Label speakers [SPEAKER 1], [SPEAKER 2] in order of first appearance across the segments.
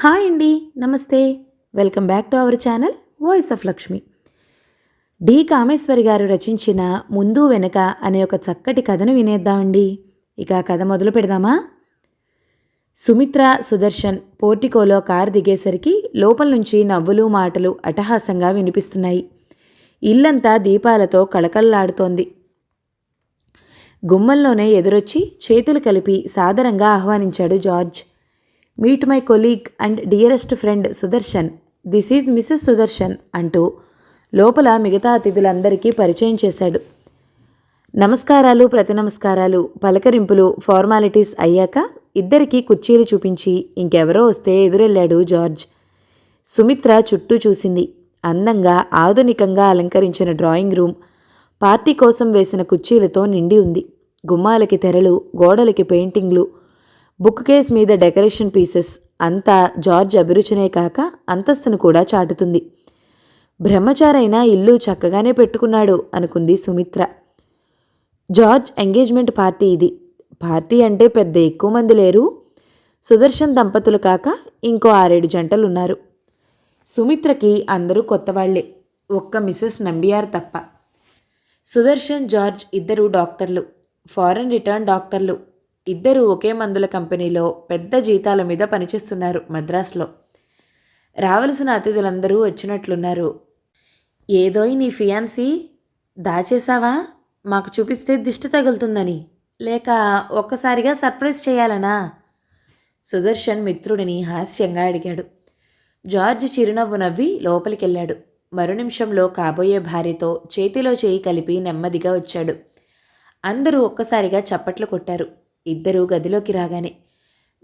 [SPEAKER 1] Hi అండి. నమస్తే. Welcome back to our channel voice of Lakshmi. D Kameswari గారు రచించిన ముందు వెనక అనే ఒక చక్కటి కథను వినేద్దామండి. ఇక కథ మొదలు పెడదామా? సుమిత్ర, సుదర్శన్ పోర్టికోలో కారు దిగేసరికి లోపల నుంచి నవ్వులు మాటలు అట్టహాసంగా వినిపిస్తున్నాయి. ఇల్లంతా దీపాలతో కళకళలాడుతోంది. గుమ్మంలోనే ఎదురొచ్చి చేతులు కలిపి సాదరంగా ఆహ్వానించాడు George. Meet my colleague and dearest friend Sudarshan. This is Mrs Sudarshan అంటూ లోపల మిగతా అతిథులందరికీ పరిచయం చేశాడు. నమస్కారాలు, ప్రతి నమస్కారాలు, పలకరింపులు, ఫార్మాలిటీస్ అయ్యాక ఇద్దరికీ కుర్చీలు చూపించి ఇంకెవరో వస్తే ఎదురెళ్ళాడు జార్జ్. సుమిత్ర చుట్టూ చూసింది. అందంగా ఆధునికంగా అలంకరించిన డ్రాయింగ్ రూమ్ పార్టీ కోసం వేసిన కుర్చీలతో నిండి ఉంది. గుమ్మాలకి తెరలు, గోడలకి పెయింటింగ్లు, బుక్ కేస్ మీద డెకరేషన్ పీసెస్ అంతా జార్జ్ అభిరుచినే కాక అంతస్తును కూడా చాటుతుంది. బ్రహ్మచారైనా ఇల్లు చక్కగానే పెట్టుకున్నాడు అనుకుంది సుమిత్ర. జార్జ్ ఎంగేజ్మెంట్ పార్టీ ఇది. పార్టీ అంటే పెద్ద ఎక్కువ మంది లేరు. సుదర్శన్ దంపతులు కాక ఇంకో 6-7 జంటలున్నారు. సుమిత్రకి అందరూ కొత్తవాళ్లే, ఒక్క మిసెస్ నంబియార్ తప్ప. సుదర్శన్, జార్జ్ ఇద్దరు డాక్టర్లు, ఫారెన్ రిటర్న్ డాక్టర్లు. ఇద్దరూ ఒకే మందుల కంపెనీలో పెద్ద జీతాల మీద పనిచేస్తున్నారు మద్రాసులో. రావలసిన అతిథులందరూ వచ్చినట్లున్నారు. ఏదోయ్ నీ ఫియాన్సీ దాచేశావా? మాకు చూపిస్తే దిష్టి తగులుతుందని, లేక ఒక్కసారిగా సర్ప్రైజ్ చేయాలనా? సుదర్శన్ మిత్రుడిని హాస్యంగా అడిగాడు. జార్జ్ చిరునవ్వు నవ్వి లోపలికెళ్ళాడు. మరు నిమిషంలో కాబోయే భార్యతో చేతిలో చేయి కలిపి నెమ్మదిగా వచ్చాడు. అందరూ ఒక్కసారిగా చప్పట్లు కొట్టారు. ఇద్దరూ గదిలోకి రాగానే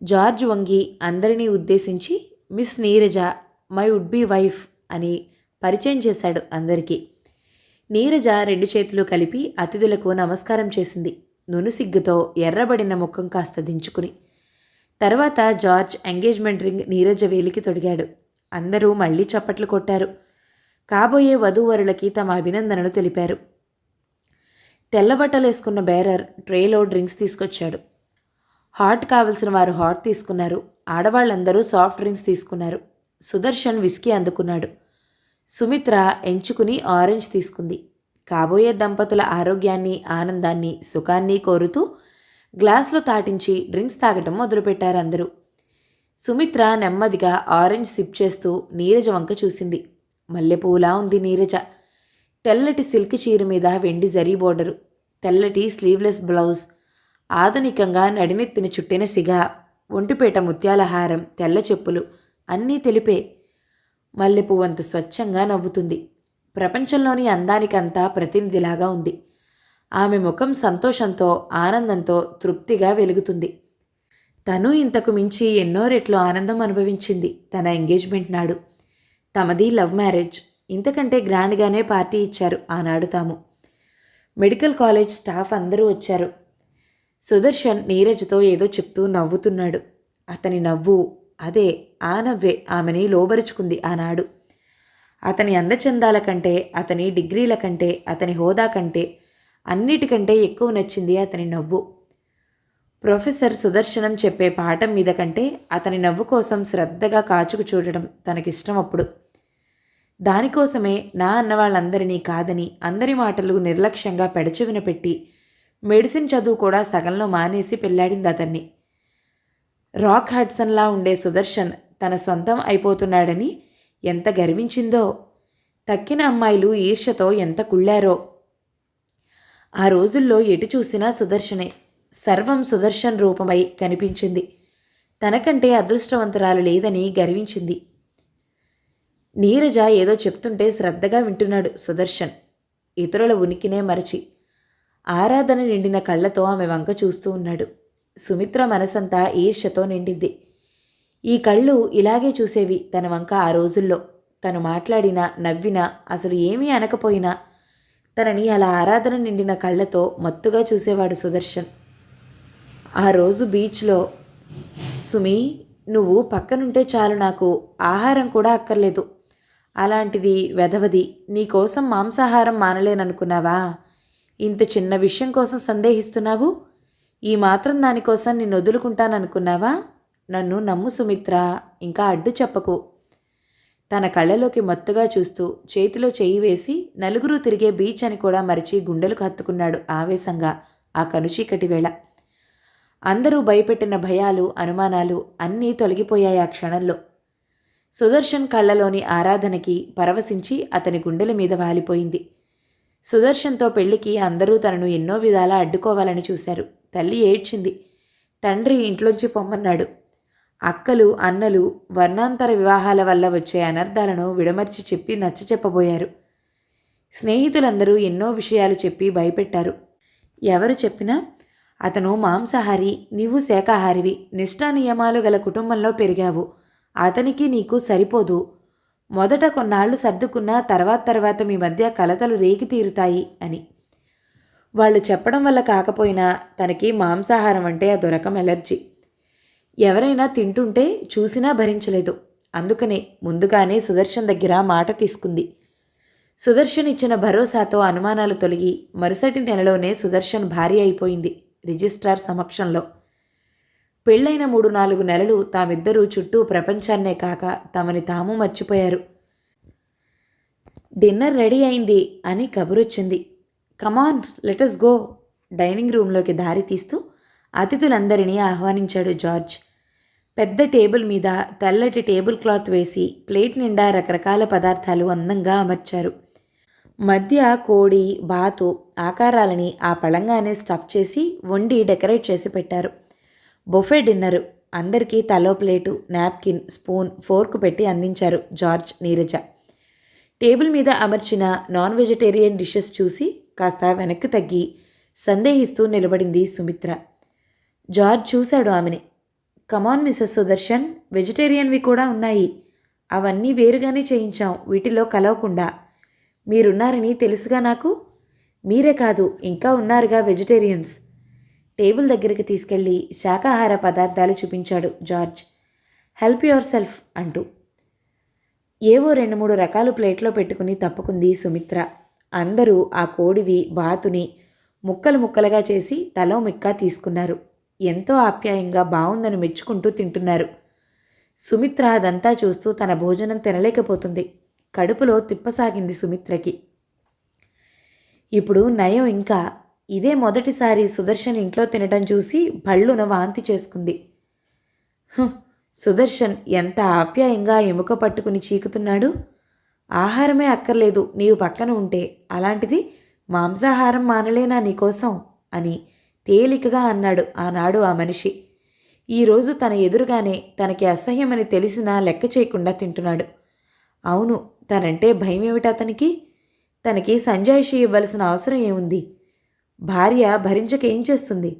[SPEAKER 1] జార్జ్ వంగి అందరినీ ఉద్దేశించి miss Neeraja, my would be wife అని పరిచయం చేశాడు అందరికీ. నీరజ 2 చేతులు కలిపి అతిథులకు నమస్కారం చేసింది, నునుసిగ్గుతో ఎర్రబడిన ముఖం కాస్త దించుకుని. తర్వాత జార్జ్ ఎంగేజ్మెంట్ రింగ్ నీరజ వేలికి తొడిగాడు. అందరూ మళ్లీ చప్పట్లు కొట్టారు. కాబోయే వధూవరులకి తమ అభినందనలు తెలిపారు. తెల్లబట్టలేసుకున్న బేరర్ ట్రేలో డ్రింక్స్ తీసుకొచ్చాడు. హాట్ కావలసిన వారు హాట్ తీసుకున్నారు. ఆడవాళ్ళందరూ సాఫ్ట్ డ్రింక్స్ తీసుకున్నారు. సుదర్శన్ విస్కీ అందుకున్నాడు. సుమిత్ర ఎంచుకుని ఆరెంజ్ తీసుకుంది. కాబోయే దంపతుల ఆరోగ్యాన్ని, ఆనందాన్ని, సుఖాన్ని కోరుతూ గ్లాసులో తాటించి డ్రింక్స్ తాగటం మొదలుపెట్టారు అందరూ. సుమిత్ర నెమ్మదిగా ఆరెంజ్ సిప్ చేస్తూ నీరజ వంక చూసింది. మల్లెపూలా ఉంది నీరజ. తెల్లటి సిల్క్ చీర మీద వెండి జరీ బోర్డరు, తెల్లటి స్లీవ్లెస్ బ్లౌజ్, ఆధునికంగా నడినెత్తిన చుట్టిన సిగ, ఒంటిపేట ముత్యాల హారం, తెల్ల చెప్పులు అన్నీ తెలిపే. మల్లెపువ్వంత స్వచ్ఛంగా నవ్వుతుంది. ప్రపంచంలోని అందానికంతా ప్రతినిధిలాగా ఉంది. ఆమె ముఖం సంతోషంతో, ఆనందంతో తృప్తిగా వెలుగుతుంది. తను ఇంతకు మించి ఎన్నో రెట్లు ఆనందం అనుభవించింది తన ఎంగేజ్మెంట్ నాడు. తమది లవ్ మ్యారేజ్. ఇంతకంటే గ్రాండ్గానే పార్టీ ఇచ్చారు ఆనాడు తాము. మెడికల్ కాలేజ్ స్టాఫ్ అందరూ వచ్చారు. సుదర్శన్ నీరజతో ఏదో చెప్తూ నవ్వుతున్నాడు. అతని నవ్వు, అదే ఆ నవ్వే ఆమెని లోబరుచుకుంది ఆనాడు. అతని అందచందాల కంటే, అతని డిగ్రీల కంటే, అతని హోదా కంటే అన్నిటికంటే ఎక్కువ నచ్చింది అతని నవ్వు. ప్రొఫెసర్ సుదర్శనం చెప్పే పాఠం మీద కంటే అతని నవ్వు కోసం శ్రద్ధగా కాచుకు చూడడం తనకిష్టం. అప్పుడు దానికోసమే నా అన్న వాళ్ళందరినీ కాదని, అందరి మాటలు నిర్లక్ష్యంగా పెడచెవిన పెట్టి మెడిసిన్ చదువు కూడా సగంలో మానేసి పెళ్లాడింది అతన్ని. రాక్ హడ్సన్లా ఉండే సుదర్శన్ తన సొంతం అయిపోతున్నాడని ఎంత గర్వించిందో. తక్కిన అమ్మాయిలు ఈర్ష్యతో ఎంత కుళ్ళారో. ఆ రోజుల్లో ఎటు చూసినా సుదర్శనే. సర్వం సుదర్శన్ రూపమై కనిపించింది. తనకంటే అదృష్టవంతురాలు లేదని గర్వించింది. నీరజ ఏదో చెప్తుంటే శ్రద్ధగా వింటున్నాడు సుదర్శన్, ఇతరుల ఉనికినే మరచి. ఆరాధన నిండిన కళ్ళతో ఆమె వంక చూస్తూ ఉన్నాడు. సుమిత్ర మనసంతా ఈర్ష్యతో నిండింది. ఈ కళ్ళు ఇలాగే చూసేవి తన వంక ఆ రోజుల్లో. తను మాట్లాడినా, నవ్వినా, అసలు ఏమీ అనకపోయినా తనని అలా ఆరాధన నిండిన కళ్ళతో మత్తుగా చూసేవాడు సుదర్శన్. ఆ రోజు బీచ్లో, సుమి, నువ్వు పక్కనుంటే చాలు, నాకు ఆహారం కూడా అక్కర్లేదు. అలాంటిది వెధవది, నీకోసం మాంసాహారం మానలేననుకున్నావా? ఇంత చిన్న విషయం కోసం సందేహిస్తున్నావు? ఈ మాత్రం దానికోసం నిన్ను వదులుకుంటాననుకున్నావా? నన్ను నమ్ము సుమిత్ర, ఇంకా అడ్డు చెప్పకు. తన కళ్ళలోకి మత్తుగా చూస్తూ చేతిలో చెయ్యి వేసి నలుగురు తిరిగే బీచ్ అని కూడా మరిచి గుండెలకు హత్తుకున్నాడు ఆవేశంగా ఆ కనుచీకటి వేళ. అందరూ భయపెట్టిన భయాలు, అనుమానాలు అన్నీ తొలగిపోయాయి ఆ క్షణంలో. సుదర్శన్ కళ్ళలోని ఆరాధనకి పరవశించి అతని గుండెల మీద వాలిపోయింది. సుదర్శన్తో పెళ్లికి అందరూ తనను ఎన్నో విధాలా అడ్డుకోవాలని చూశారు. తల్లి ఏడ్చింది. తండ్రి ఇంట్లోంచి పొమ్మన్నాడు. అక్కలు, అన్నలు వర్ణాంతర వివాహాల వల్ల వచ్చే అనర్థాలను విడమర్చి చెప్పి నచ్చచెప్పబోయారు. స్నేహితులందరూ ఎన్నో విషయాలు చెప్పి భయపెట్టారు. ఎవరు చెప్పినా అతను మాంసాహారి, నీవు శాకాహారివి, నిష్ఠా నియమాలు గల కుటుంబంలో పెరిగావు, అతనికి నీకు సరిపోదు, మొదట కొన్నాళ్లు సర్దుకున్నా తర్వాత మీ మధ్య కలతలు రేగి తీరుతాయి అని. వాళ్ళు చెప్పడం వల్ల కాకపోయినా తనకి మాంసాహారం అంటే అదొరకం ఎలర్జీ. ఎవరైనా తింటుంటే చూసినా భరించలేదు. అందుకనే ముందుగానే సుదర్శన్ దగ్గర మాట తీసుకుంది. సుదర్శన్ ఇచ్చిన భరోసాతో అనుమానాలు తొలగి మరుసటి నెలలోనే సుదర్శన్ భార్య అయిపోయింది రిజిస్ట్రార్ సమక్షంలో. పెళ్లైన 3-4 నెలలు తామిద్దరూ చుట్టూ ప్రపంచాన్నే కాక తమని తాము మర్చిపోయారు. డిన్నర్ రెడీ అయింది అని కబురొచ్చింది. కమాన్ లెటస్ గో. డైనింగ్ రూంలోకి దారి తీస్తూ అతిథులందరినీ ఆహ్వానించాడు జార్జ్. పెద్ద టేబుల్ మీద తెల్లటి టేబుల్ క్లాత్ వేసి ప్లేట్ నిండా రకరకాల పదార్థాలు అందంగా అమర్చారు. మధ్య కోడి, బాతు ఆకారాలని ఆ పళంగానే స్టఫ్ చేసి వండి డెకరేట్ చేసి పెట్టారు. Buffet dinner. అందరికీ తలో ప్లేటు, నాప్కిన్, స్పూన్, ఫోర్కు పెట్టి అందించారు జార్జ్, నీరజ. టేబుల్ మీద అమర్చిన నాన్ వెజిటేరియన్ డిషెస్ చూసి కాస్త వెనక్కి తగ్గి సందేహిస్తూ నిలబడింది సుమిత్ర. జార్జ్ చూశాడు ఆమెని. కమాన్ మిసెస్ సుదర్శన్, వెజిటేరియన్వి కూడా ఉన్నాయి. అవన్నీ వేరుగానే చేయించాం, వీటిలో కలవకుండా. మీరున్నారని తెలుసుగా నాకు. మీరే కాదు, ఇంకా ఉన్నారుగా వెజిటేరియన్స్. టేబుల్ దగ్గరికి తీసుకెళ్లి శాకాహార పదార్థాలు చూపించాడు జార్జ్. హెల్ప్ యువర్ సెల్ఫ్ అంటూ. ఏవో 2-3 రకాలు ప్లేట్లో పెట్టుకుని తప్పుకుంది సుమిత్ర. అందరూ ఆ కోడివి, బాతుని ముక్కలు ముక్కలుగా చేసి తలో మిక్కా తీసుకున్నారు. ఎంతో ఆప్యాయంగా బావుందని మెచ్చుకుంటూ తింటున్నారు. సుమిత్ర అదంతా చూస్తూ తన భోజనం తినలేకపోతుంది. కడుపులో తిప్పసాగింది సుమిత్రకి. ఇప్పుడు నయం ఇంకా. ఇదే మొదటిసారి సుదర్శన్ ఇంట్లో తినటం చూసి భళ్ళున వాంతి చేసుకుంది. సుదర్శన్ ఎంత ఆప్యాయంగా ఎముక పట్టుకుని చీకుతున్నాడు. ఆహారమే అక్కర్లేదు నీవు పక్కన ఉంటే, అలాంటిది మాంసాహారం మానలేనా నీకోసం అని తేలికగా అన్నాడు ఆనాడు ఆ మనిషి. ఈరోజు తన ఎదురుగానే తనకి అసహ్యమని తెలిసినా లెక్క చేయకుండా తింటున్నాడు. అవును, తనంటే భయమేమిటి అతనికి? తనకి సంజాయిషి ఇవ్వాల్సిన అవసరం ఏముంది? భార్య భరించకేం చేస్తుంది?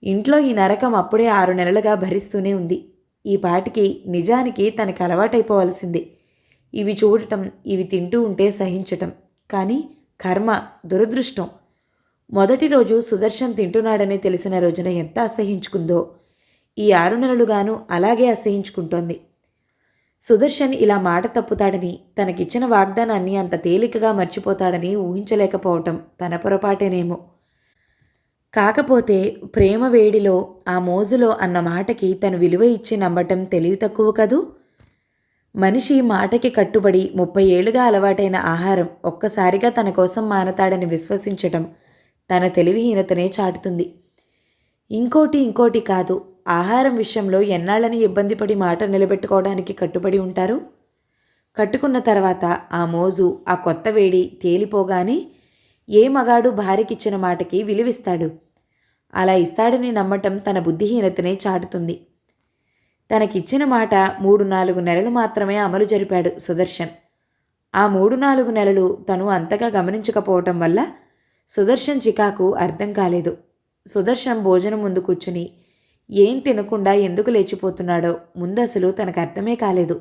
[SPEAKER 1] ఇంట్లో ఈ నరకం అప్పుడే 6 నెలలుగా భరిస్తూనే ఉంది. ఈ పాటికి నిజానికి తనకు అలవాటైపోవలసింది. ఇవి చూడటం, ఇవి తింటూ ఉంటే సహించటం. కానీ కర్మ, దురదృష్టం. మొదటి రోజు సుదర్శన్ తింటున్నాడని తెలిసిన రోజున ఎంత అసహించుకుందో, ఈ 6 నెలలుగాను అలాగే అసహించుకుంటోంది. సుదర్శన్ ఇలా మాట తప్పుతాడని, తనకిచ్చిన వాగ్దానాన్ని అంత తేలికగా మర్చిపోతాడని ఊహించలేకపోవటం తన పొరపాటేనేమో. కాకపోతే ప్రేమ వేడిలో, ఆ మోజులో అన్న మాటకి తను విలువ ఇచ్చి నమ్మటం తెలివి తక్కువ కదూ. మనిషి మాటకి కట్టుబడి 30 ఏళ్లుగా అలవాటైన ఆహారం ఒక్కసారిగా తన కోసం మానతాడని విశ్వసించటం తన తెలివిహీనతనే చాటుతుంది. ఇంకోటి కాదు, ఆహారం విషయంలో ఎన్నాళ్ళని ఇబ్బంది పడి మాట నిలబెట్టుకోవడానికి కట్టుబడి ఉంటారు. కట్టుకున్న తర్వాత ఆ మోజు, ఆ కొత్త వేడి తేలిపోగానే ఏ మగాడు భార్యకిచ్చిన మాటకి విలువిస్తాడు? అలా ఇస్తాడని నమ్మటం తన బుద్ధిహీనతనే చాటుతుంది. తనకిచ్చిన మాట 3-4 నెలలు మాత్రమే అమలు జరిపాడు సుదర్శన్. ఆ 3-4 నెలలు తను అంతగా గమనించకపోవటం వల్ల సుదర్శన్ చికాకు అర్థం కాలేదు. సుదర్శన్ భోజనం ముందు కూర్చుని ఏం తినకుండా ఎందుకు లేచిపోతున్నాడో ముందసలు తనకు అర్థమే కాలేదు.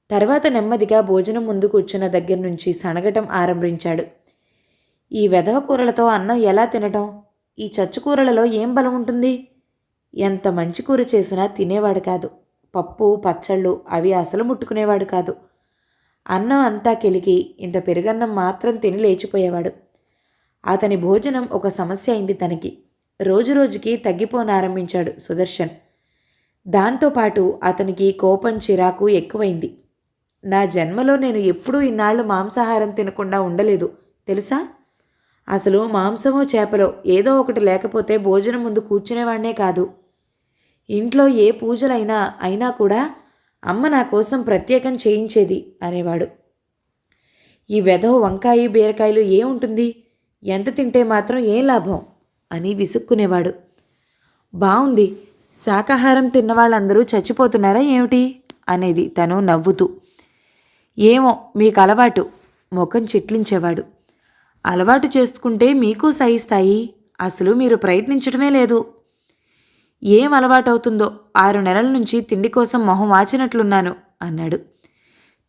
[SPEAKER 1] తర్వాత నెమ్మదిగా భోజనం ముందు కూర్చున్న దగ్గర నుంచి సనగటం ఆరంభించాడు. ఈ వెధవ కూరలతో అన్నం ఎలా తినటం? ఈ చచ్చుకూరలలో ఏం బలం ఉంటుంది? ఎంత మంచి కూర చేసినా తినేవాడు కాదు. పప్పు, పచ్చళ్ళు అవి అసలు ముట్టుకునేవాడు కాదు. అన్నం అంతా కెలికి ఇంత పెరుగన్నం మాత్రం తిని లేచిపోయేవాడు. అతని భోజనం ఒక సమస్య అయింది తనకి. రోజురోజుకి తగ్గిపోనారంభించాడు సుదర్శన్. దాంతోపాటు అతనికి కోపం చిరాకు ఎక్కువైంది. నా జన్మలో నేను ఎప్పుడూ ఇన్నాళ్ళు మాంసాహారం తినకుండా ఉండలేదు తెలుసా? అసలు మాంసమో చేపలో ఏదో ఒకటి లేకపోతే భోజనం ముందు కూర్చునేవాడినే కాదు. ఇంట్లో ఏ పూజలైనా కూడా అమ్మ నా కోసం ప్రత్యేకం చేయించేది అనేవాడు. ఈ వెధవ వంకాయ బీరకాయలు ఏముంటుంది, ఎంత తింటే మాత్రం ఏం లాభం అని విసుక్కునేవాడు. బావుంది, శాకాహారం తిన్న వాళ్ళందరూ చచ్చిపోతున్నారా ఏమిటి అనేది తను నవ్వుతూ. ఏమో మీకు అలవాటు, ముఖం చిట్లించేవాడు. అలవాటు చేసుకుంటే మీకు సహిస్తాయి, అసలు మీరు ప్రయత్నించడమే లేదు. ఏం అలవాటవుతుందో 6 నెలల నుంచి తిండి కోసం మొహం వాచినట్లున్నాను అన్నాడు.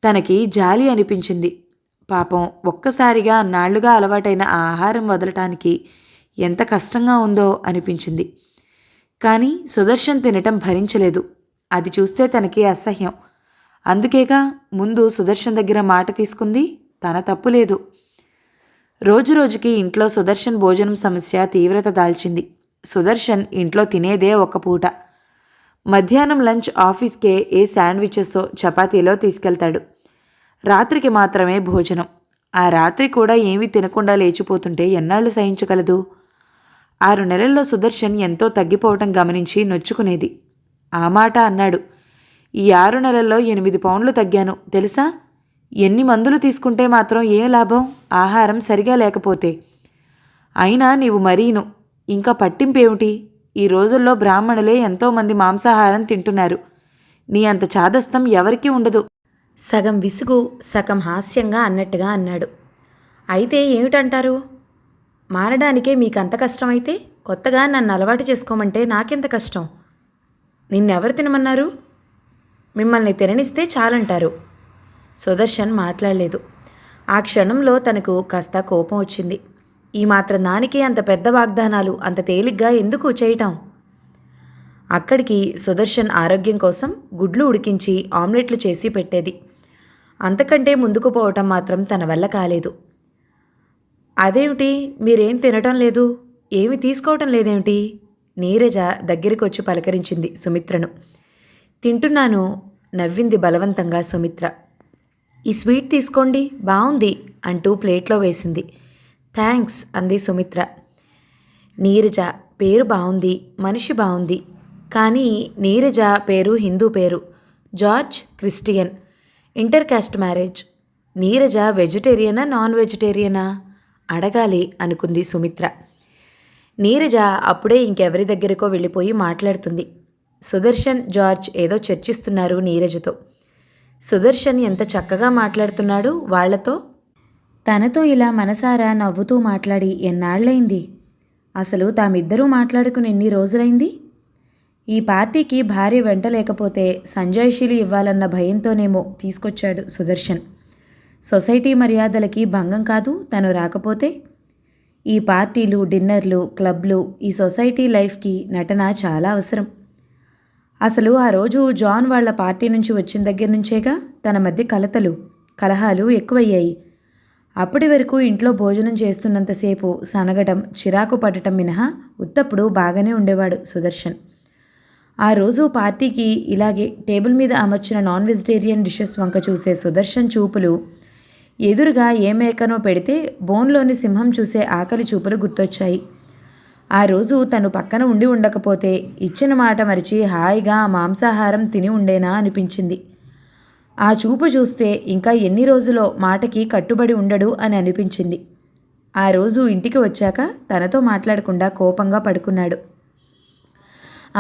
[SPEAKER 1] తనకి జాలి అనిపించింది. పాపం ఒక్కసారిగా అన్నాళ్లుగా అలవాటైన ఆ ఆహారం వదలటానికి ఎంత కష్టంగా ఉందో అనిపించింది. కానీ సుదర్శన్ తినటం భరించలేదు. అది చూస్తే తనకి అసహ్యం. అందుకేగా ముందు సుదర్శన్ దగ్గర మాట తీసుకుంది. తన తప్పు లేదు. రోజురోజుకి ఇంట్లో సుదర్శన్ భోజనం సమస్య తీవ్రత దాల్చింది. సుదర్శన్ ఇంట్లో తినేదే ఒక్క పూట. మధ్యాహ్నం లంచ్ ఆఫీస్కే ఏ శాండ్విచెసో చపాతీలో తీసుకెళ్తాడు. రాత్రికి మాత్రమే భోజనం. ఆ రాత్రి కూడా ఏమీ తినకుండా లేచిపోతుంటే ఎన్నాళ్ళు సహించగలదు? 6 నెలల్లో సుదర్శన్ ఎంతో తగ్గిపోవటం గమనించి నొచ్చుకునేది. ఆ మాట అన్నాడు. ఈ 6 నెలల్లో 8 పౌండ్లు తగ్గాను తెలుసా? ఎన్ని మందులు తీసుకుంటే మాత్రం ఏం లాభం ఆహారం సరిగా లేకపోతే? అయినా నీవు మరీను, ఇంకా పట్టింపేమిటి? ఈ రోజుల్లో బ్రాహ్మణులే ఎంతోమంది మాంసాహారం తింటున్నారు. నీ అంత చాదస్తం ఎవరికీ ఉండదు. సగం విసుగు సగం హాస్యంగా అన్నట్టుగా అన్నాడు. అయితే ఏమిటంటారు? మారడానికే మీకంత కష్టమైతే కొత్తగా నన్ను అలవాటు చేసుకోమంటే నాకెంత కష్టం? నిన్నెవరు తినమన్నారు? మిమ్మల్ని తిననిస్తే చాలంటారు. సుదర్శన్ మాట్లాడలేదు. ఆ క్షణంలో తనకు కాస్త కోపం వచ్చింది. ఈ మాత్రం దానికి అంత పెద్ద వాగ్దానాలు అంత తేలిగ్గా ఎందుకు చేయటం? అక్కడికి సుదర్శన్ ఆరోగ్యం కోసం గుడ్లు ఉడికించి ఆమ్లెట్లు చేసి పెట్టేది. అంతకంటే ముందుకు పోవటం మాత్రం తన వల్ల కాలేదు. అదేమిటి, మీరేం తినటం లేదు, ఏమి తీసుకోవటం లేదేమిటి? నీరజ దగ్గరికి వచ్చి పలకరించింది సుమిత్రను. తింటున్నాను నవ్వింది బలవంతంగా సుమిత్ర. ఈ స్వీట్ తీసుకోండి, బాగుంది అంటూ ప్లేట్లో వేసింది. థ్యాంక్స్ అంది సుమిత్ర. నీరజ పేరు బాగుంది, మనిషి బాగుంది. కానీ నీరజ పేరు హిందూ పేరు, George Christian, inter caste marriage. Neeraja వెజిటేరియనా నాన్ వెజిటేరియనా అడగాలి అనుకుంది సుమిత్ర. నీరజ అప్పుడే ఇంకెవరి దగ్గరకో వెళ్ళిపోయి మాట్లాడుతుంది. సుదర్శన్ జార్జ్ ఏదో చర్చిస్తున్నారు నీరజతో. సుదర్శన్ ఎంత చక్కగా మాట్లాడుతున్నాడు వాళ్లతో. తనతో ఇలా మనసారా నవ్వుతూ మాట్లాడి ఎన్నాళ్లైంది? అసలు తామిద్దరూ మాట్లాడుకుని ఎన్ని రోజులైంది? ఈ పార్టీకి భార్య వెంట లేకపోతే సంజాయిషీలు ఇవ్వాలన్న భయంతోనేమో తీసుకొచ్చాడు సుదర్శన్. సొసైటీ మర్యాదలకి భంగం కాదు తను రాకపోతే. ఈ పార్టీలు, డిన్నర్లు, క్లబ్లు, ఈ సొసైటీ లైఫ్కి నటన చాలా అవసరం. అసలు ఆ రోజు జాన్ వాళ్ల పార్టీ నుంచి వచ్చిన దగ్గర నుంచేగా తన మధ్య కలహాలు ఎక్కువయ్యాయి. అప్పటి వరకు ఇంట్లో భోజనం చేస్తున్నంతసేపు సనగటం, చిరాకు పడటం మినహా ఉత్తప్పుడు బాగానే ఉండేవాడు సుదర్శన్. ఆ రోజు పార్టీకి ఇలాగే టేబుల్ మీద అమర్చిన నాన్ వెజిటేరియన్ డిషెస్ వంక చూసే సుదర్శన్ చూపులు ఎదురుగా ఏ మేకనో పెడితే బోన్లోని సింహం చూసే ఆకలి చూపులు గుర్తొచ్చాయి. ఆ రోజు తను పక్కన ఉండి ఉండకపోతే ఇచ్చిన మాట మరిచి హాయిగా మాంసాహారం తిని ఉండేనా అనిపించింది. ఆ చూపు చూస్తే ఇంకా ఎన్ని రోజులో మాటకి కట్టుబడి ఉండడు అని అనిపించింది. ఆ రోజు ఇంటికి వచ్చాక తనతో మాట్లాడకుండా కోపంగా పడుకున్నాడు.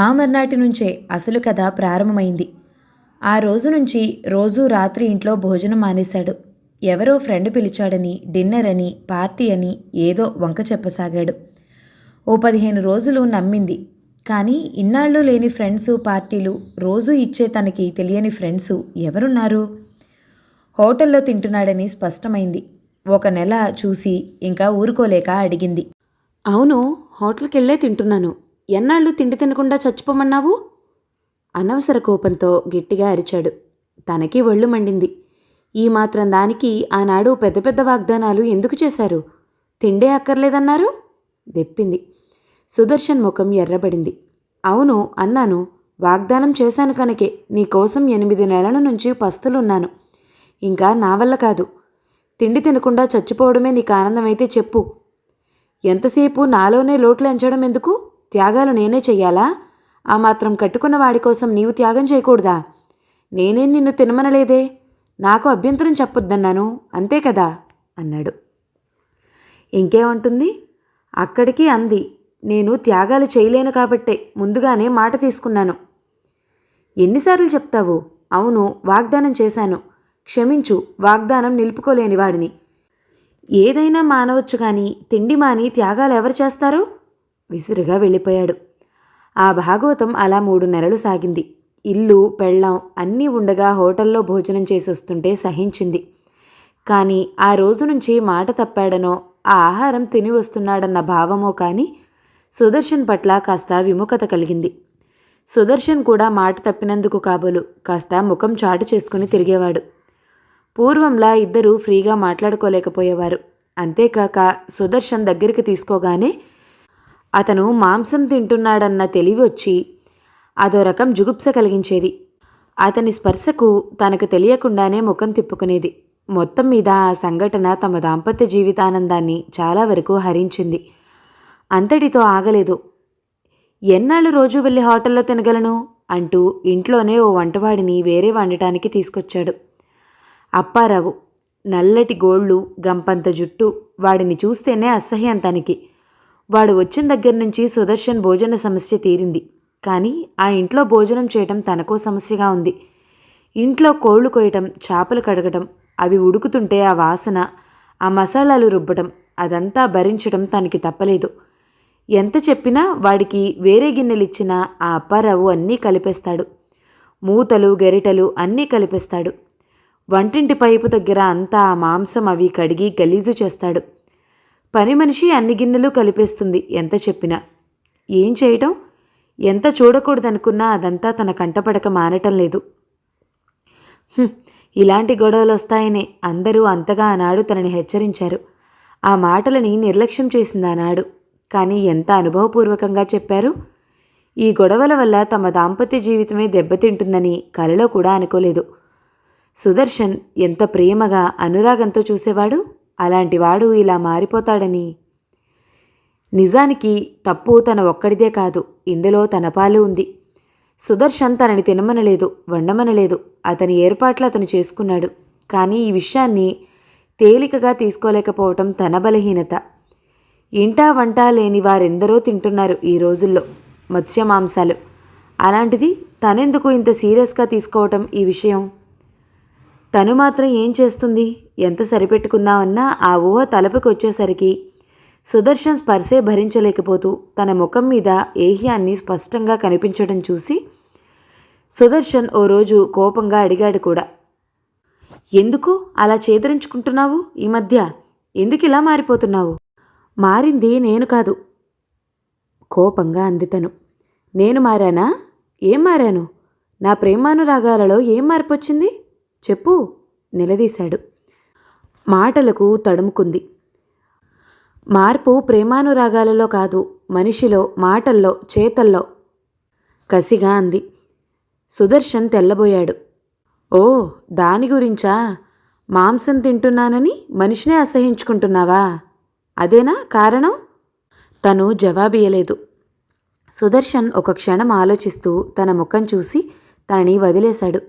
[SPEAKER 1] ఆ మర్నాటి నుంచే అసలు కథ ప్రారంభమైంది. ఆ రోజు నుంచి రోజూ రాత్రి ఇంట్లో భోజనం మానేశాడు. ఎవరో ఫ్రెండ్ పిలిచాడని, డిన్నర్ అని, పార్టీ అని ఏదో వంక చెప్పసాగాడు. ఓ 15 రోజులు నమ్మింది. కానీ ఇన్నాళ్ళు లేని ఫ్రెండ్సు, పార్టీలు, రోజూ ఇచ్చే తనకి తెలియని ఫ్రెండ్సు ఎవరున్నారు? హోటల్లో తింటున్నాడని స్పష్టమైంది. 1 నెల చూసి ఇంకా ఊరుకోలేక అడిగింది. అవును, హోటల్కెళ్ళే తింటున్నాను. ఎన్నాళ్ళు తిండి తినకుండా చచ్చిపోమన్నావు? అనవసర కోపంతో గట్టిగా అరిచాడు. తనకి ఒళ్ళు మండింది. ఈ మాత్రం దానికి ఆనాడు పెద్ద పెద్ద వాగ్దానాలు ఎందుకు చేశారు? తిండే అక్కర్లేదన్నారు. దెప్పింది. సుదర్శన్ ముఖం ఎర్రబడింది. అవును అన్నాను, వాగ్దానం చేశాను కనుకే నీకోసం 8 నెలల నుంచి పస్తులున్నాను. ఇంకా నా వల్ల కాదు. తిండి తినకుండా చచ్చిపోవడమే నీకు ఆనందమైతే చెప్పు. ఎంతసేపు నాలోనే లోట్లు ఎంచడం ఎందుకు? త్యాగాలు నేనే చెయ్యాలా? ఆ మాత్రం కట్టుకున్న వాడి కోసం నీవు త్యాగం చేయకూడదా? నేనేం నిన్ను తినమనలేదే. నాకు అభ్యంతరం చెప్పొద్దన్నాను, అంతే కదా అన్నాడు. ఇంకేమంటుంది? అక్కడికి అంది, నేను త్యాగాలు చేయలేను కాబట్టే ముందుగానే మాట తీసుకున్నాను. ఎన్నిసార్లు చెప్తావు? అవును, వాగ్దానం చేశాను. క్షమించు, వాగ్దానం నిలుపుకోలేని వాడిని. ఏదైనా మానవచ్చు కానీ తిండి మాని త్యాగాలు ఎవరు చేస్తారో? విసురుగా వెళ్ళిపోయాడు. ఆ భాగవతం అలా 3 నెలలు సాగింది. ఇల్లు పెళ్ళాం అన్నీ ఉండగా హోటల్లో భోజనం చేసొస్తుంటే సహించింది. కానీ ఆ రోజు నుంచి మాట తప్పాడనో ఆ ఆహారం తిని వస్తున్నాడన్న భావమో కానీ సుదర్శన్ పట్ల కాస్త విముఖత కలిగింది. సుదర్శన్ కూడా మాట తప్పినందుకు కాబోలు కాస్త ముఖం చాటు చేసుకుని తిరిగేవాడు. పూర్వంలా ఇద్దరూ ఫ్రీగా మాట్లాడుకోలేకపోయేవారు. అంతేకాక సుదర్శన్ దగ్గరికి తీసుకోగానే అతను మాంసం తింటున్నాడన్న తెలివి వచ్చి అదో రకం జుగుప్స కలిగించేది. అతని స్పర్శకు తనకు తెలియకుండానే ముఖం తిప్పుకునేది. మొత్తం మీద ఆ సంఘటన తమ దాంపత్య జీవితానందాన్ని చాలా వరకు హరించింది. అంతటితో ఆగలేదు. ఎన్నాళ్ళు రోజు వెళ్ళి హోటల్లో తినగలను అంటూ ఇంట్లోనే ఓ వంటవాడిని వేరే వండటానికి తీసుకొచ్చాడు. అప్పారావు. నల్లటి గోళ్ళు, గంపంత జుట్టు. వాడిని చూస్తేనే అసహ్యం తనకి. వాడు వచ్చిన దగ్గర నుంచి సుదర్శన్ భోజన సమస్య తీరింది. కానీ ఆ ఇంట్లో భోజనం చేయటం తనకో సమస్యగా ఉంది. ఇంట్లో కోళ్లు కొయ్యటం, చేపలు కడగటం, అవి ఉడుకుతుంటే ఆ వాసన, ఆ మసాలాలు రుబ్బటం, అదంతా భరించటం తనకి తప్పలేదు. ఎంత చెప్పినా వాడికి వేరే గిన్నెలిచ్చినా ఆ అప్పారావు అన్నీ కలిపేస్తాడు. మూతలు గెరిటలు అన్నీ కలిపేస్తాడు. వంటింటి పైపు దగ్గర అంతా ఆ మాంసం అవి కడిగి గలీజు చేస్తాడు. పని మనిషి అన్ని గిన్నెలు కలిపేస్తుంది ఎంత చెప్పినా. ఏం చేయటం? ఎంత చూడకూడదనుకున్నా అదంతా తన కంటపడక మానటం లేదు. ఇలాంటి గొడవలు వస్తాయనే అందరూ అంతగా ఆనాడు తనని హెచ్చరించారు. ఆ మాటలని నిర్లక్ష్యం చేసింది ఆనాడు. కానీ ఎంత అనుభవపూర్వకంగా చెప్పారు. ఈ గొడవల వల్ల తమ దాంపత్య జీవితమే దెబ్బతింటుందని కలలో కూడా అనుకోలేదు. సుదర్శన్ ఎంత ప్రేమగా అనురాగంతో చూసేవాడు. అలాంటివాడు ఇలా మారిపోతాడని. నిజానికి తప్పు తన ఒక్కడిదే కాదు, ఇందులో తన పాలు ఉంది. సుదర్శన్ తనని తినమనలేదు, వండమనలేదు. అతని ఏర్పాట్లు అతను చేసుకున్నాడు. కానీ ఈ విషయాన్ని తేలికగా తీసుకోలేకపోవటం తన బలహీనత. ఇంటా వంట లేని వారెందరో తింటున్నారు ఈ రోజుల్లో మత్స్య మాంసాలు. అలాంటిది తనెందుకు ఇంత సీరియస్గా తీసుకోవటం ఈ విషయం? తను మాత్రం ఏం చేస్తుంది? ఎంత సరిపెట్టుకుందామన్నా ఆ ఊహ తలపుకి వచ్చేసరికి సుదర్శన్ స్పర్శే భరించలేకపోతూ తన ముఖం మీద ఏహ్యాన్ని స్పష్టంగా కనిపించడం చూసి సుదర్శన్ ఓ రోజు కోపంగా అడిగాడు కూడా. ఎందుకు అలా చేదరించుకుంటున్నావు ఈ మధ్య? ఎందుకు ఇలా మారిపోతున్నావు? మారింది నేను కాదు, కోపంగా అంది తను. నేను మారానా? ఏం మారాను? నా ప్రేమానురాగాలలో ఏం మార్పొచ్చింది చెప్పు నిలదీశాడు. మాటలకు తడుముకుంది. మార్పు ప్రేమానురాగాలలో కాదు, మనిషిలో, మాటల్లో, చేతల్లో కసిగా అంది. సుదర్శన్ తెల్లబోయాడు. ఓ, దాని గురించా? మాంసం తింటున్నానని మనిషినే అసహించుకుంటున్నావా? అదేనా కారణం? తను జవాబియ్యలేదు. సుదర్శన్ ఒక క్షణం ఆలోచిస్తూ తన ముఖం చూసి తనని వదిలేశాడు.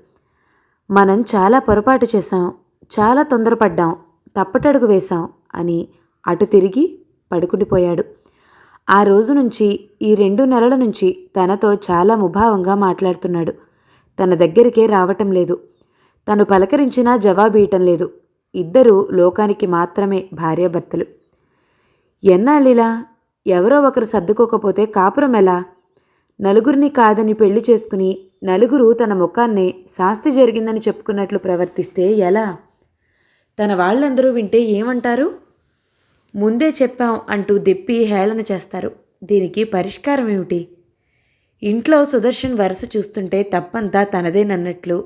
[SPEAKER 1] మనం చాలా పొరపాటు చేశాం, చాలా తొందరపడ్డాం, తప్పటడుగు వేశాం అని అటు తిరిగి పడుకుండిపోయాడు. ఆ రోజు నుంచి ఈ 2 నెలల నుంచి తనతో చాలా ముభావంగా మాట్లాడుతున్నాడు. తన దగ్గరికే రావటం లేదు. తను పలకరించినా జవాబీయటం లేదు. ఇద్దరూ లోకానికి మాత్రమే భార్యాభర్తలు. ఎన్నాళ్ళిలా? ఎవరో ఒకరు సర్దుకోకపోతే కాపురం ఎలా? నలుగురిని కాదని పెళ్లి చేసుకుని నలుగురు తన ముఖాన్నే శాస్తి జరిగిందని చెప్పుకున్నట్లు ప్రవర్తిస్తే ఎలా? తన వాళ్ళందరూ వింటే ఏమంటారు? ముందే చెప్పాం అంటూ దెప్పి హేళన చేస్తారు. దీనికి పరిష్కారం ఏమిటి? ఇంట్లో సుదర్శన్ వరుస చూస్తుంటే తప్పంతా తనదేనన్నట్లు,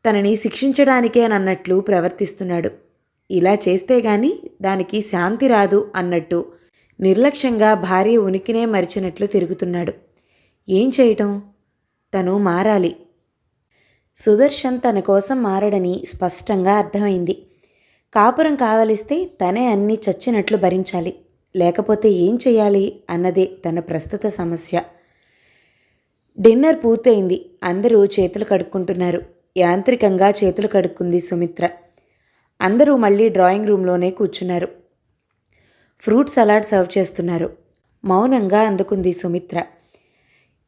[SPEAKER 1] తనని శిక్షించడానికే నన్నట్లు ప్రవర్తిస్తున్నాడు. ఇలా చేస్తే గాని దానికి శాంతి రాదు అన్నట్టు నిర్లక్ష్యంగా భార్య ఉనికినే మరిచినట్లు తిరుగుతున్నాడు. ఏం చేయటం? తను మారాలి. సుదర్శన్ తన కోసం మారడని స్పష్టంగా అర్థమైంది. కాపురం కావలిస్తే తనే అన్నీ చచ్చినట్లు భరించాలి, లేకపోతే ఏం చెయ్యాలి అన్నదే తన ప్రస్తుత సమస్య. డిన్నర్ పూర్తయింది. అందరూ చేతులు కడుక్కుంటున్నారు. యాంత్రికంగా చేతులు కడుక్కుంది సుమిత్ర. అందరూ మళ్ళీ డ్రాయింగ్ రూమ్లోనే కూర్చున్నారు. ఫ్రూట్ సలాడ్ సర్వ్ చేస్తున్నారు. మౌనంగా అందుకుంది సుమిత్ర.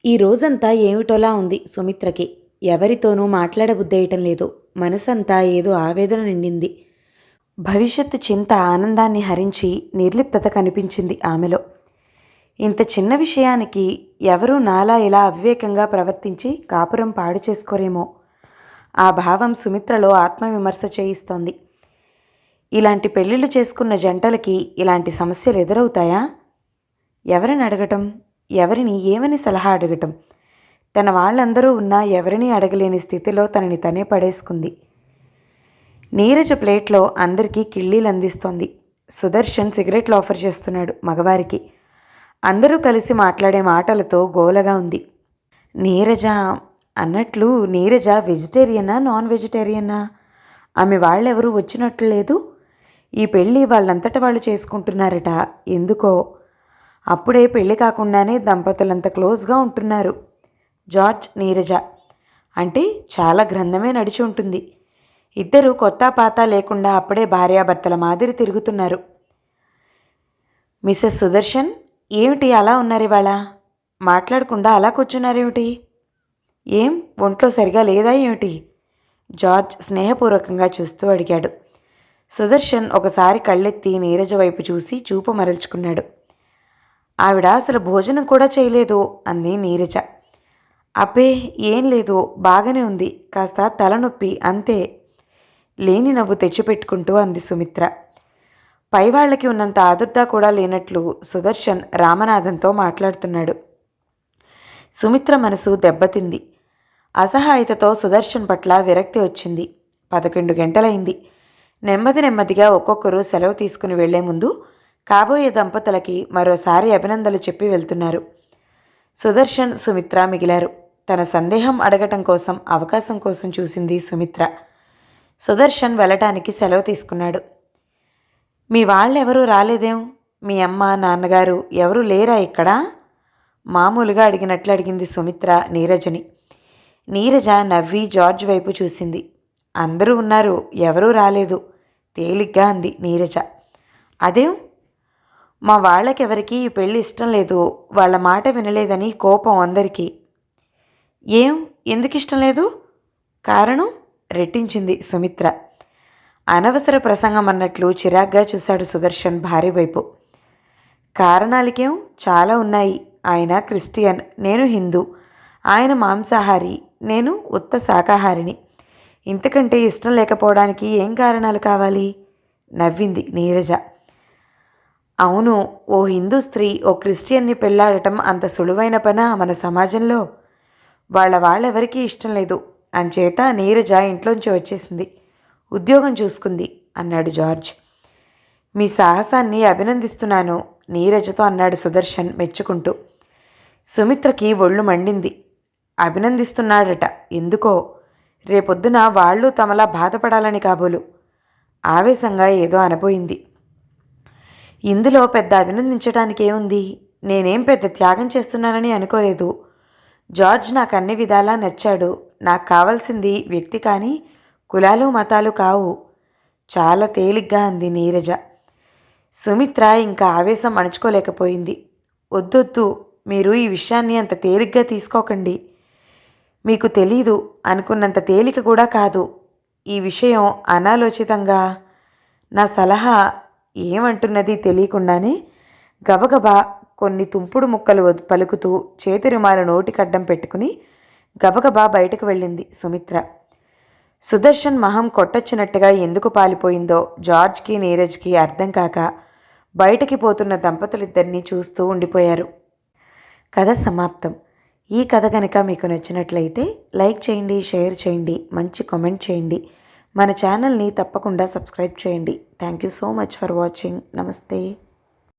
[SPEAKER 1] ఈ రోజంతా ఏమిటోలా ఉంది సుమిత్రకి. ఎవరితోనూ మాట్లాడబుద్దేయటం లేదు. మనసంతా ఏదో ఆవేదన నిండింది. భవిష్యత్తు చింత ఆనందాన్ని హరించి నిర్లిప్తత కనిపించింది ఆమెలో. ఇంత చిన్న విషయానికి ఎవరూ నాలా ఇలా అవివేకంగా ప్రవర్తించి కాపురం పాడు చేసుకోరేమో. ఆ భావం సుమిత్రలో ఆత్మవిమర్శ చేయిస్తోంది. ఇలాంటి పెళ్ళిళ్ళు చేసుకున్న జంటలకి ఇలాంటి సమస్యలు ఎదురవుతాయా? ఎవరిని అడగటం? ఎవరిని ఏమని సలహా అడగటం? తన వాళ్ళందరూ ఉన్నా ఎవరినీ అడగలేని స్థితిలో తనని తనే పడేసుకుంది. నీరజ ప్లేట్లో అందరికీ కిళ్ళీలు అందిస్తోంది. సుదర్శన్ సిగరెట్లు ఆఫర్ చేస్తున్నాడు మగవారికి. అందరూ కలిసి మాట్లాడే మాటలతో గోలగా ఉంది. నీరజ అన్నట్లు నీరజ వెజిటేరియనా నాన్ వెజిటేరియనా? ఆమె వాళ్ళెవరూ వచ్చినట్లు లేదు. ఈ పెళ్ళి వాళ్ళంతట వాళ్ళు చేసుకుంటున్నారట. ఎందుకో అప్పుడే పెళ్ళి కాకుండానే దంపతులంత క్లోజ్గా ఉంటున్నారు. జార్జ్, నీరజ అంటే చాలా గ్రంథమే నడిచి ఉంటుంది. ఇద్దరు కొత్త పాత లేకుండా అప్పుడే భార్యాభర్తల మాదిరి తిరుగుతున్నారు. మిసెస్ సుదర్శన్, ఏమిటి అలా ఉన్నారు ఇవాళ? మాట్లాడకుండా అలా కూర్చున్నారేమిటి? ఏం ఒంట్లో సరిగా లేదా ఏమిటి? జార్జ్ స్నేహపూర్వకంగా చూస్తూ అడిగాడు. సుదర్శన్ ఒకసారి కళ్ళెత్తి నీరజ వైపు చూసి చూపు మరల్చుకున్నాడు. ఆవిడ అసలు భోజనం కూడా చేయలేదు అంది నీరజ. అబ్బే ఏం లేదు, బాగానే ఉంది, కాస్త తలనొప్పి అంతే. లేని నవ్వు తెచ్చిపెట్టుకుంటూ అంది సుమిత్ర. పైవాళ్లకి ఉన్నంత ఆదుర్దా కూడా లేనట్లు సుదర్శన్ రామనాథంతో మాట్లాడుతున్నాడు. సుమిత్ర మనసు దెబ్బతింది. అసహాయతతో సుదర్శన్ పట్ల విరక్తి వచ్చింది. 11 గంటలైంది. నెమ్మదిగా ఒక్కొక్కరు సెలవు తీసుకుని వెళ్లే ముందు కాబోయే దంపతులకి మరోసారి అభినందనలు చెప్పి వెళ్తున్నారు. సుదర్శన్, సుమిత్ర మిగిలారు. తన సందేహం అడగటం కోసం అవకాశం కోసం చూసింది సుమిత్ర. సుదర్శన్ వెళ్ళటానికి సెలవు తీసుకున్నాడు. మీ వాళ్ళెవరూ రాలేదేం? మీ అమ్మ, నాన్నగారు ఎవరూ లేరా ఇక్కడ? మామూలుగా అడిగినట్లు అడిగింది సుమిత్ర నీరజని. నీరజ నవ్వి జార్జ్ వైపు చూసింది. అందరూ ఉన్నారు, ఎవరూ రాలేదు తేలిగ్గా అంది నీరజ. అదేం? మా వాళ్ళకెవరికి ఈ పెళ్ళి ఇష్టం లేదు. వాళ్ళ మాట వినలేదని కోపం అందరికీ. ఏం, ఎందుకు ఇష్టం లేదు? కారణం రెట్టించింది సుమిత్ర. అనవసర ప్రసంగం అన్నట్లు చిరాగ్గా చూశాడు సుదర్శన్ భార్య వైపు. కారణాలకేం చాలా ఉన్నాయి. ఆయన క్రిస్టియన్, నేను హిందూ. ఆయన మాంసాహారి, నేను ఉత్త శాకాహారిని. ఇంతకంటే ఇష్టం లేకపోవడానికి ఏం కారణాలు కావాలి? నవ్వింది నీరజ. అవును, ఓ హిందూ స్త్రీ ఓ క్రిస్టియన్ని పెళ్లాడటం అంత సులువైన పనా మన సమాజంలో? వాళ్ళెవరికీ ఇష్టం లేదు. అంచేత నీరజ ఇంట్లోంచి వచ్చేసింది, ఉద్యోగం చూసుకుంది అన్నాడు జార్జ్. మీ సాహసాన్ని అభినందిస్తున్నాను నీరజతో అన్నాడు సుదర్శన్ మెచ్చుకుంటూ. సుమిత్రకి ఒళ్ళు మండింది. అభినందిస్తున్నాడట, ఎందుకో రేపొద్దున వాళ్ళు తమలా బాధపడాలని కాబోలు. ఆవేశంగా ఏదో అనబోయింది. ఇందులో పెద్ద అభినందించడానికి ఏముంది? నేనేం పెద్ద త్యాగం చేస్తున్నానని అనుకోలేదు. జార్జ్ నాకు అన్ని విధాలా నచ్చాడు. నాకు కావాల్సింది వ్యక్తి కానీ కులాలు మతాలు కావు. చాలా తేలిగ్గా అంది నీరజ. సుమిత్ర ఇంకా ఆవేశం అణుచుకోలేకపోయింది. వద్దొద్దు, మీరు ఈ విషయాన్ని అంత తేలిగ్గా తీసుకోకండి. మీకు తెలీదు అనుకున్నంత తేలిక కూడా కాదు. ఈ విషయం అనాలోచితంగా నా సలహా ఏమంటున్నది తెలియకుండానే గబగబా కొన్ని తుంపుడు ముక్కలు పలుకుతూ చేతి రుమాలు నోటికడ్డం పెట్టుకుని గబగబా బయటకు వెళ్ళింది సుమిత్ర. సుదర్శన్ మొహం కొట్టొచ్చినట్టుగా ఎందుకు పాలిపోయిందో జార్జ్కి నీరజ్కి అర్థం కాక బయటకి పోతున్న దంపతులిద్దరినీ చూస్తూ ఉండిపోయారు. కథ సమాప్తం. ఈ కథ కనుక మీకు నచ్చినట్లయితే లైక్ చేయండి, షేర్ చేయండి, మంచి కామెంట్ చేయండి. మన ఛానల్ని తప్పకుండా సబ్స్క్రైబ్ చేయండి. Thank you so much for watching. నమస్తే.